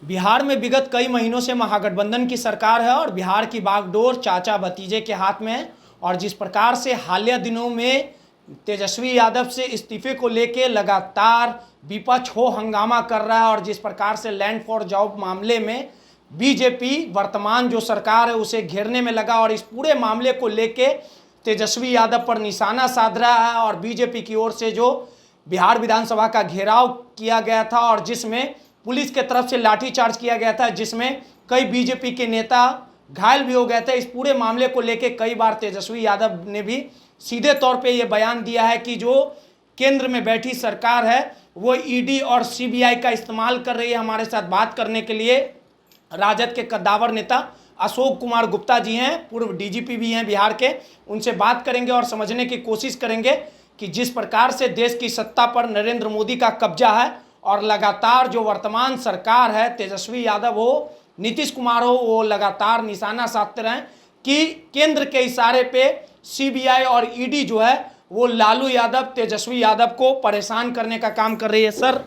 बिहार में विगत कई महीनों से महागठबंधन की सरकार है और बिहार की बागडोर चाचा भतीजे के हाथ में है। और जिस प्रकार से हालिया दिनों में तेजस्वी यादव से इस्तीफे को लेकर लगातार विपक्ष हो हंगामा कर रहा है और जिस प्रकार से लैंड फॉर जॉब मामले में बीजेपी वर्तमान जो सरकार है उसे घेरने में लगा और इस पूरे मामले को लेके तेजस्वी यादव पर निशाना साध रहा है और बीजेपी की ओर से जो बिहार विधानसभा का घेराव किया गया था और जिसमें पुलिस के तरफ से लाठीचार्ज किया गया था, जिसमें कई बीजेपी के नेता घायल भी हो गए थे। इस पूरे मामले को लेकर कई बार तेजस्वी यादव ने भी सीधे तौर पे ये बयान दिया है कि जो केंद्र में बैठी सरकार है वो ईडी और सीबीआई का इस्तेमाल कर रही है। हमारे साथ बात करने के लिए राजद के कद्दावर नेता अशोक कुमार गुप्ता जी हैं, पूर्व डीजीपी भी हैं बिहार के। उनसे बात करेंगे और समझने की कोशिश करेंगे कि जिस प्रकार से देश की सत्ता पर नरेंद्र मोदी का कब्जा है और लगातार जो वर्तमान सरकार है, तेजस्वी यादव हो, नीतीश कुमार हो, वो लगातार निशाना साधते रहे कि केंद्र के इशारे पे सीबीआई और ईडी जो है वो लालू यादव, तेजस्वी यादव को परेशान करने का काम कर रही है। सर,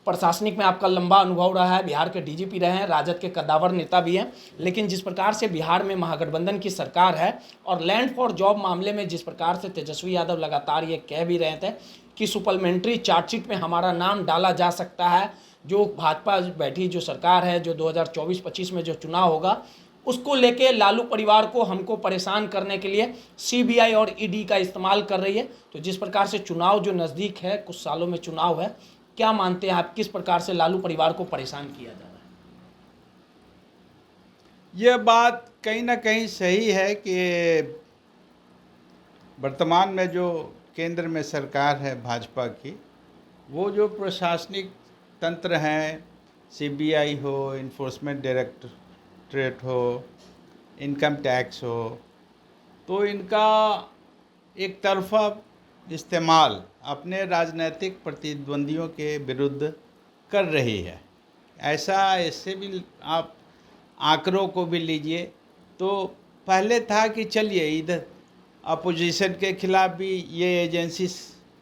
प्रशासनिक में आपका लंबा अनुभव रहा है, बिहार के डीजीपी रहे हैं, राजद के कद्दावर नेता भी हैं, लेकिन जिस प्रकार से बिहार में महागठबंधन की सरकार है और लैंड फॉर जॉब मामले में जिस प्रकार से तेजस्वी यादव लगातार ये कह भी रहे थे कि सुपरमेंट्री चार्जशीट में हमारा नाम डाला जा सकता है, जो भाजपा बैठी जो सरकार है, जो 2024-25 में जो चुनाव होगा उसको लेके लालू परिवार को हमको परेशान करने के लिए सीबीआई और ईडी का इस्तेमाल कर रही है। तो जिस प्रकार से चुनाव जो नज़दीक है, कुछ सालों में चुनाव है, क्या मानते हैं आप किस प्रकार से लालू परिवार को परेशान किया जा रहा है? यह बात कहीं ना कहीं सही है कि वर्तमान में जो केंद्र में सरकार है भाजपा की, वो जो प्रशासनिक तंत्र हैं, सीबीआई हो, इन्फोर्समेंट डायरेक्टरेट हो, इनकम टैक्स हो, तो इनका एक तरफा इस्तेमाल अपने राजनीतिक प्रतिद्वंदियों के विरुद्ध कर रही है। ऐसा इससे भी आप आंकड़ों को भी लीजिए तो पहले था कि चलिए इधर अपोजिशन के खिलाफ भी ये एजेंसी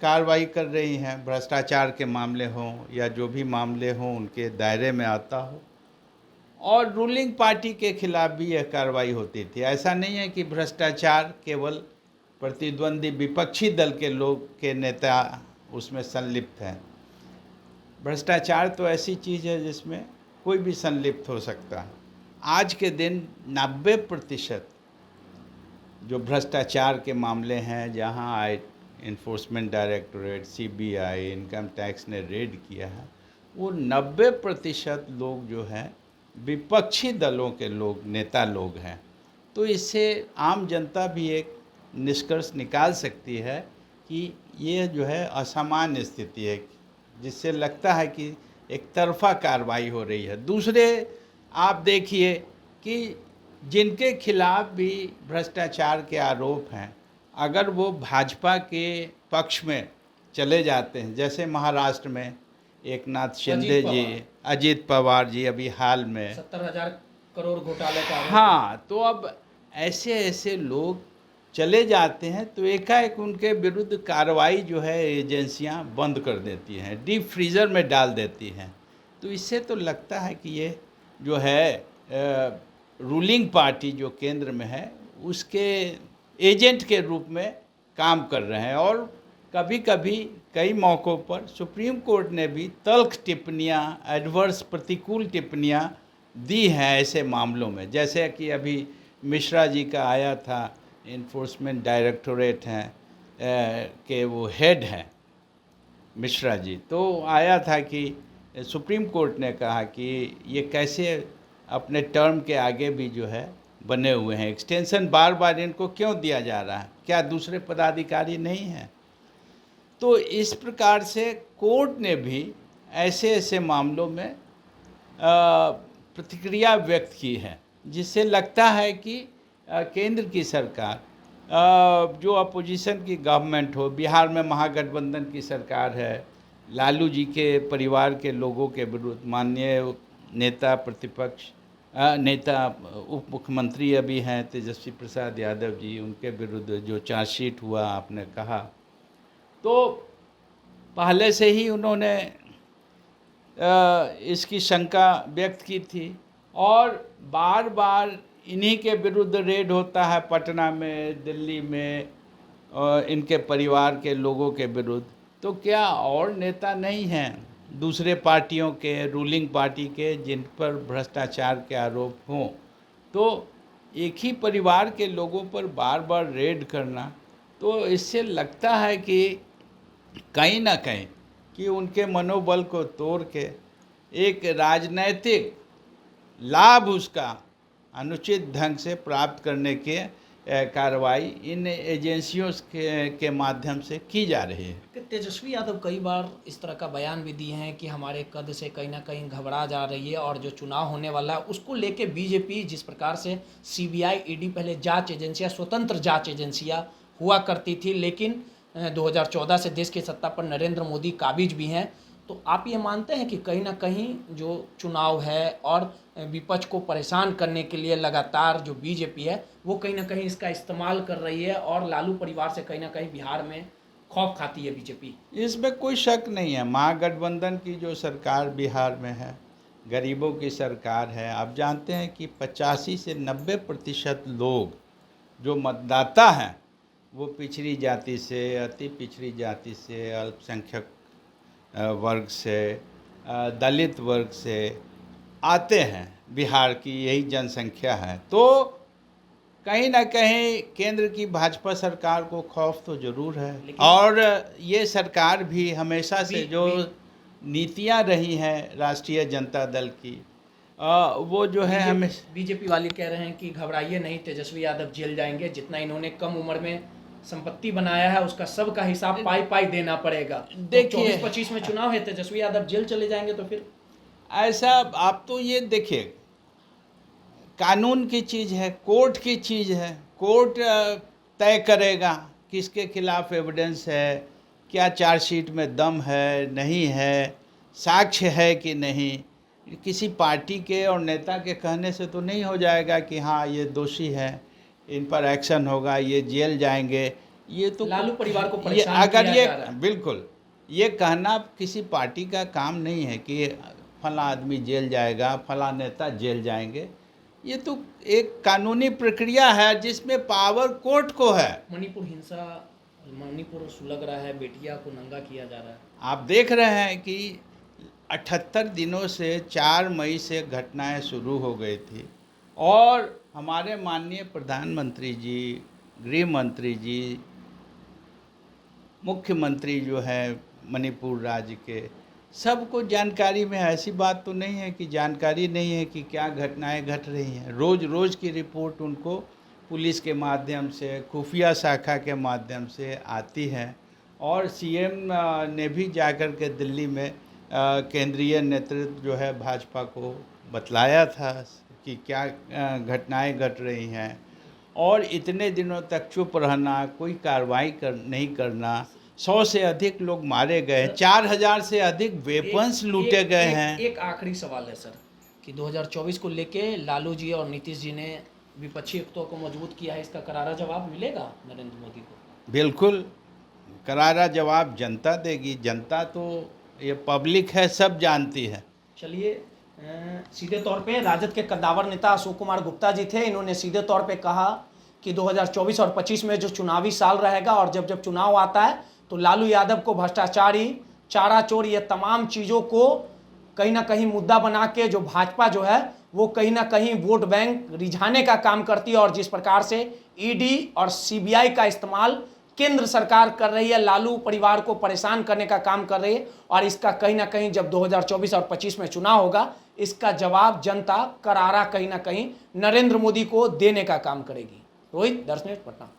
कार्रवाई कर रही हैं, भ्रष्टाचार के मामले हों या जो भी मामले हों उनके दायरे में आता हो, और रूलिंग पार्टी के खिलाफ भी यह कार्रवाई होती थी। ऐसा नहीं है कि भ्रष्टाचार केवल प्रतिद्वंदी विपक्षी दल के लोग के नेता उसमें संलिप्त हैं। भ्रष्टाचार तो ऐसी चीज़ है जिसमें कोई भी संलिप्त हो सकता है। आज के दिन 90% जो भ्रष्टाचार के मामले हैं, जहां enforcement directorate, CBI, income tax ने रेड किया है, वो 90% लोग जो हैं विपक्षी दलों के लोग, नेता लोग हैं। तो इससे आम जनता भी एक निष्कर्ष निकाल सकती है कि ये जो है असामान्य स्थिति है, जिससे लगता है कि एक तरफा कार्रवाई हो रही है। दूसरे आप देखिए कि जिनके खिलाफ भी भ्रष्टाचार के आरोप हैं, अगर वो भाजपा के पक्ष में चले जाते हैं, जैसे महाराष्ट्र में एकनाथ शिंदे जी, अजीत पवार जी, अभी हाल में 70,000 करोड़ घोटाले का, हाँ, तो अब ऐसे ऐसे लोग चले जाते हैं तो एकाएक उनके विरुद्ध कार्रवाई जो है एजेंसियां बंद कर देती हैं, डीप फ्रीज़र में डाल देती हैं। तो इससे तो लगता है कि ये जो है रूलिंग पार्टी जो केंद्र में है उसके एजेंट के रूप में काम कर रहे हैं। और कभी कभी कई मौक़ों पर सुप्रीम कोर्ट ने भी तल्ख टिप्पणियाँ, एडवर्स प्रतिकूल टिप्पणियाँ दी हैं ऐसे मामलों में। जैसे कि अभी मिश्रा जी का आया था, इन्फोर्समेंट डायरेक्टरेट हैं के वो हेड हैं मिश्रा जी, तो आया था कि सुप्रीम कोर्ट ने कहा कि ये कैसे अपने टर्म के आगे भी जो है बने हुए हैं, एक्सटेंशन बार बार इनको क्यों दिया जा रहा है, क्या दूसरे पदाधिकारी नहीं हैं? तो इस प्रकार से कोर्ट ने भी ऐसे ऐसे मामलों में प्रतिक्रिया व्यक्त की है, जिससे लगता है कि केंद्र की सरकार, जो अपोजिशन की गवर्नमेंट हो, बिहार में महागठबंधन की सरकार है, लालू जी के परिवार के लोगों के विरुद्ध माननीय नेता प्रतिपक्ष नेता उप मुख्यमंत्री अभी हैं तेजस्वी प्रसाद यादव जी, उनके विरुद्ध जो चार्जशीट हुआ आपने कहा, तो पहले से ही उन्होंने इसकी शंका व्यक्त की थी और बार बार इन्हीं के विरुद्ध रेड होता है पटना में, दिल्ली में, इनके परिवार के लोगों के विरुद्ध। तो क्या और नेता नहीं हैं दूसरे पार्टियों के, रूलिंग पार्टी के, जिन पर भ्रष्टाचार के आरोप हों? तो एक ही परिवार के लोगों पर बार बार रेड करना, तो इससे लगता है कि कहीं ना कहीं कि उनके मनोबल को तोड़ के एक राजनैतिक लाभ उसका अनुचित ढंग से प्राप्त करने के कार्रवाई इन एजेंसियों के माध्यम से की जा रही है। कि तेजस्वी यादव कई बार इस तरह का बयान भी दिए हैं कि हमारे कद से कहीं ना कहीं घबरा जा रही है और जो चुनाव होने वाला है उसको लेके बीजेपी, जिस प्रकार से सीबीआई, ईडी पहले जांच एजेंसियां, स्वतंत्र जांच एजेंसियां हुआ करती थी, लेकिन 2014 से देश की सत्ता पर नरेंद्र मोदी काबिज भी हैं। तो आप ये मानते हैं कि कहीं ना कहीं जो चुनाव है और विपक्ष को परेशान करने के लिए लगातार जो बीजेपी है वो कहीं ना कहीं इसका इस्तेमाल कर रही है और लालू परिवार से कहीं ना कहीं बिहार में खौफ खाती है बीजेपी? इसमें कोई शक नहीं है। महागठबंधन की जो सरकार बिहार में है, गरीबों की सरकार है। आप जानते हैं कि 85 से 90% लोग जो मतदाता हैं वो पिछड़ी जाति से, अति पिछड़ी जाति से, अल्पसंख्यक वर्ग से, दलित वर्ग से आते हैं। बिहार की यही जनसंख्या है। तो कहीं ना कहीं केंद्र की भाजपा सरकार को खौफ तो ज़रूर है। और ये सरकार भी हमेशा से जो नीतियां रही हैं राष्ट्रीय जनता दल की, वो जो है हमें बीजेपी वाले कह रहे हैं कि घबराइए नहीं, तेजस्वी यादव जेल जाएंगे। जितना इन्होंने कम उम्र में संपत्ति बनाया है उसका सबका हिसाब पाई पाई देना पड़ेगा। देखिए 24-25 में चुनाव है, तेजस्वी यादव जेल चले जाएंगे तो फिर ऐसा। आप तो ये देखिए, कानून की चीज़ है, कोर्ट की चीज़ है। कोर्ट तय करेगा किसके खिलाफ एविडेंस है, क्या चार्जशीट में दम है, नहीं है, साक्ष्य है कि नहीं। किसी पार्टी के और नेता के कहने से तो नहीं हो जाएगा कि हाँ ये दोषी है, इन पर एक्शन होगा, ये जेल जाएंगे। ये तो लालू परिवार को परेशान किया जा रहा है। बिल्कुल, ये कहना किसी पार्टी का काम नहीं है कि फला आदमी जेल जाएगा, फला नेता जेल जाएंगे। ये तो एक कानूनी प्रक्रिया है जिसमें पावर कोर्ट को है। मणिपुर हिंसा, मणिपुर सुलग रहा है, बेटिया को नंगा किया जा रहा है। आप देख रहे हैं कि 78 दिनों से 4 मई से घटनाएं शुरू हो गई थी और हमारे माननीय प्रधानमंत्री जी, गृह मंत्री जी, मुख्यमंत्री जो है मणिपुर राज्य के, सबको जानकारी में। ऐसी बात तो नहीं है कि जानकारी नहीं है कि क्या घटनाएं घट रही हैं। रोज़ रोज़ की रिपोर्ट उनको पुलिस के माध्यम से, खुफिया शाखा के माध्यम से आती है। और सीएम ने भी जाकर के दिल्ली में केंद्रीय नेतृत्व जो है भाजपा को बतलाया था कि क्या घटनाएं घट रही हैं। और इतने दिनों तक चुप रहना, कोई कार्रवाई नहीं करना, 100 से अधिक लोग मारे गए, 4000 से अधिक वेपन्स लूटे गए हैं। एक आखिरी सवाल है सर कि 2024 को लेके लालू जी और नीतीश जी ने विपक्षी एकता को मजबूत किया है, इसका करारा जवाब मिलेगा नरेंद्र मोदी को? बिल्कुल, करारा जवाब जनता देगी। जनता तो ये पब्लिक है, सब जानती है। चलिए, सीधे तौर पे राजद के कद्दावर नेता अशोक कुमार गुप्ता जी थे, इन्होंने सीधे तौर पे कहा कि 2024 और 25 में जो चुनावी साल रहेगा और जब जब चुनाव आता है तो लालू यादव को भ्रष्टाचारी, चारा चोर, ये तमाम चीज़ों को कहीं ना कहीं मुद्दा बना के जो भाजपा जो है वो कहीं ना कहीं वोट बैंक रिझाने का काम करती है। और जिस प्रकार से ईडी और सीबीआई का इस्तेमाल केंद्र सरकार कर रही है, लालू परिवार को परेशान करने का काम कर रही है, और इसका कहीं ना कहीं जब 2024 और 25 में चुनाव होगा इसका जवाब जनता करारा कहीं ना कहीं नरेंद्र मोदी को देने का काम करेगी। रोहित, दर्शनेट, पटना।